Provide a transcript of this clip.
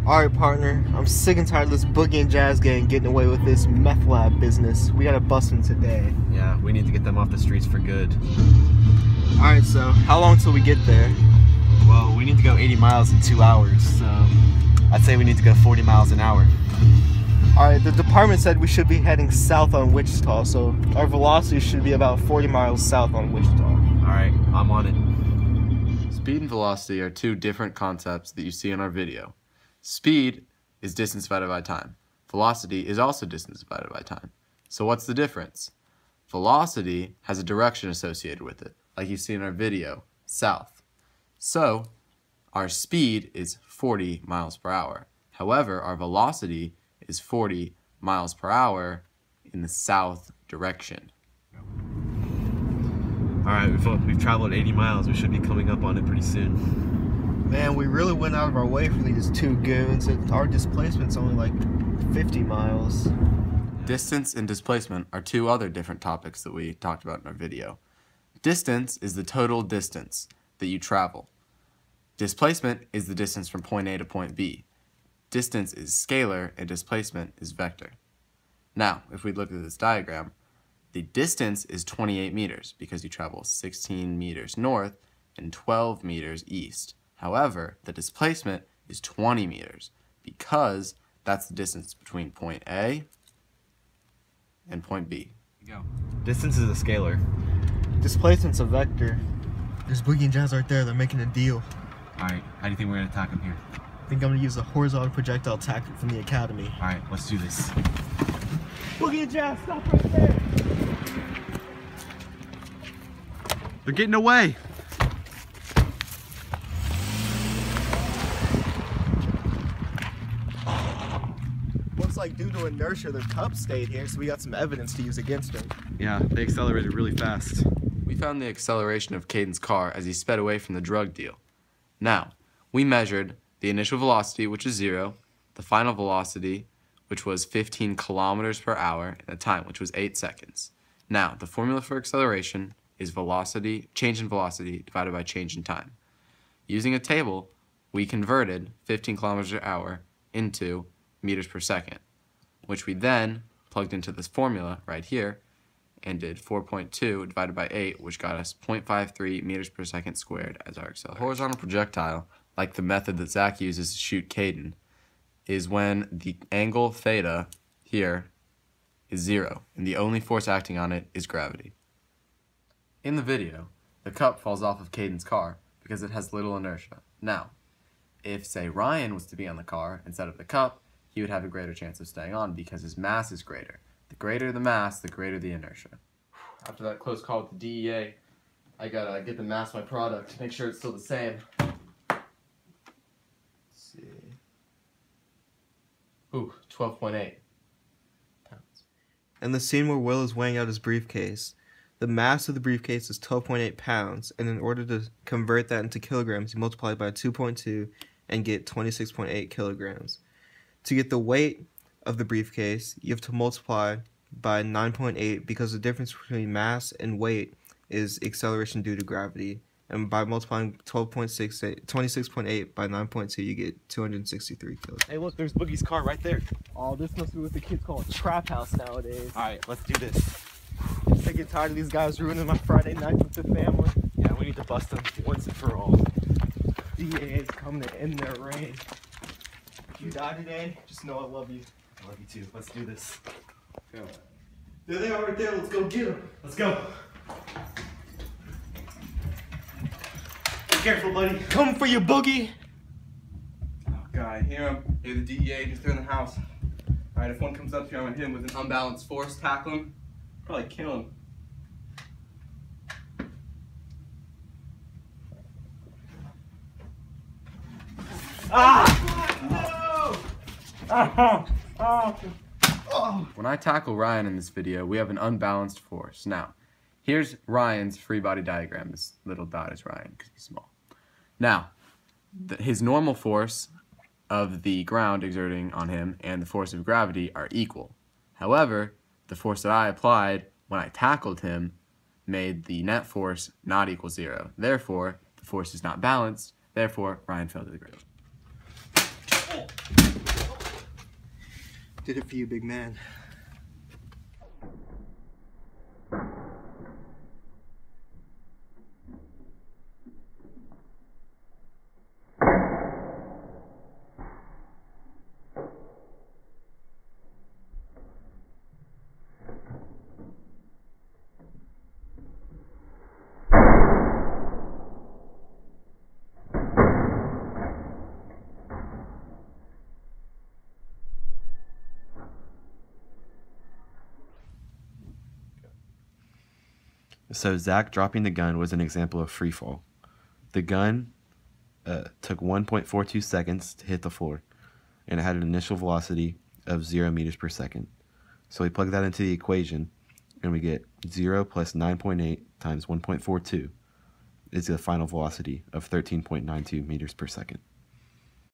Alright, partner, I'm sick and tired of this Boogie and Jazz gang getting away with this meth lab business. We gotta bust them today. Yeah, we need to get them off the streets for good. Alright, so how long till we get there? Well, we need to go 80 miles in 2 hours, so I'd say we need to go 40 miles an hour. Alright, the department said we should be heading south on Wichita, so our velocity should be about 40 miles south on Wichita. Alright, I'm on it. Speed and velocity are two different concepts that you see in our video. Speed is distance divided by time. Velocity is also distance divided by time. So what's the difference? Velocity has a direction associated with it, like you see in our video, south. So our speed is 40 miles per hour. However, our velocity is 40 miles per hour in the south direction. Alright, we've traveled 80 miles. We should be coming up on it pretty soon. Man, we really went out of our way for these two goons. Our displacement's only like 50 miles. Distance and displacement are two other different topics that we talked about in our video. Distance is the total distance that you travel. Displacement is the distance from point A to point B. Distance is scalar and displacement is vector. Now, if we look at this diagram, the distance is 28 meters because you travel 16 meters north and 12 meters east. However, the displacement is 20 meters because that's the distance between point A and point B. Go. Distance is a scalar. Displacement's a vector. There's Boogie and Jazz right there. They're making a deal. Alright, how do you think we're going to attack them here? I think I'm going to use a horizontal projectile tactic from the academy. Alright, let's do this. Boogie and Jazz, stop right there! They're getting away! Looks like due to inertia, the cup stayed here, so we got some evidence to use against him. Yeah, they accelerated really fast. We found the acceleration of Caden's car as he sped away from the drug deal. Now, we measured the initial velocity, which is 0, the final velocity, which was 15 kilometers per hour, and the time, which was 8 seconds. Now, the formula for acceleration is velocity, change in velocity divided by change in time. Using a table, we converted 15 kilometers per hour into meters per second, which we then plugged into this formula right here and did 4.2 divided by 8, which got us 0.53 meters per second squared as our acceleration. Horizontal projectile, like the method that Zach uses to shoot Caden, is when the angle theta here is 0, and the only force acting on it is gravity. In the video, the cup falls off of Caden's car because it has little inertia. Now, if, say, Ryan was to be on the car instead of the cup, he would have a greater chance of staying on because his mass is greater. The greater the mass, the greater the inertia. After that close call with the DEA, I gotta get the mass of my product, make sure it's still the same. Let's see. Ooh, 12.8 pounds. And the scene where Will is weighing out his briefcase. The mass of the briefcase is 12.8 pounds, and in order to convert that into kilograms, you multiply it by 2.2 and get 26.8 kilograms. To get the weight of the briefcase, you have to multiply by 9.8 because the difference between mass and weight is acceleration due to gravity. And by multiplying 26.8 by 9.2, you get 263 kilograms. Hey, look, there's Boogie's car right there. Oh, this must be what the kids call a trap house nowadays. Alright, let's do this. I'm sick and tired of these guys ruining my Friday night with the family. Yeah, we need to bust them once and for all. DEA is coming to end their reign. If you die today, just know I love you. I love you too. Let's do this. Go. There they are right there. Let's go get them. Let's go. Be careful, buddy. Come for you, Boogie. Oh god, I hear him. Hear the DEA agents, they're in the house. Alright, if one comes up here, I'm gonna hit him with an unbalanced force, tackle him, probably kill him. When I tackle Ryan in this video, we have an unbalanced force. Now, here's Ryan's free body diagram. This little dot is Ryan because he's small. Now, his normal force of the ground exerting on him and the force of gravity are equal. However, the force that I applied when I tackled him made the net force not equal 0. Therefore, the force is not balanced. Therefore, Ryan fell to the ground. Did it for you, big man. So Zach dropping the gun was an example of free fall. The gun took 1.42 seconds to hit the floor, and it had an initial velocity of 0 meters per second. So we plug that into the equation, and we get 0 plus 9.8 times 1.42 is the final velocity of 13.92 meters per second.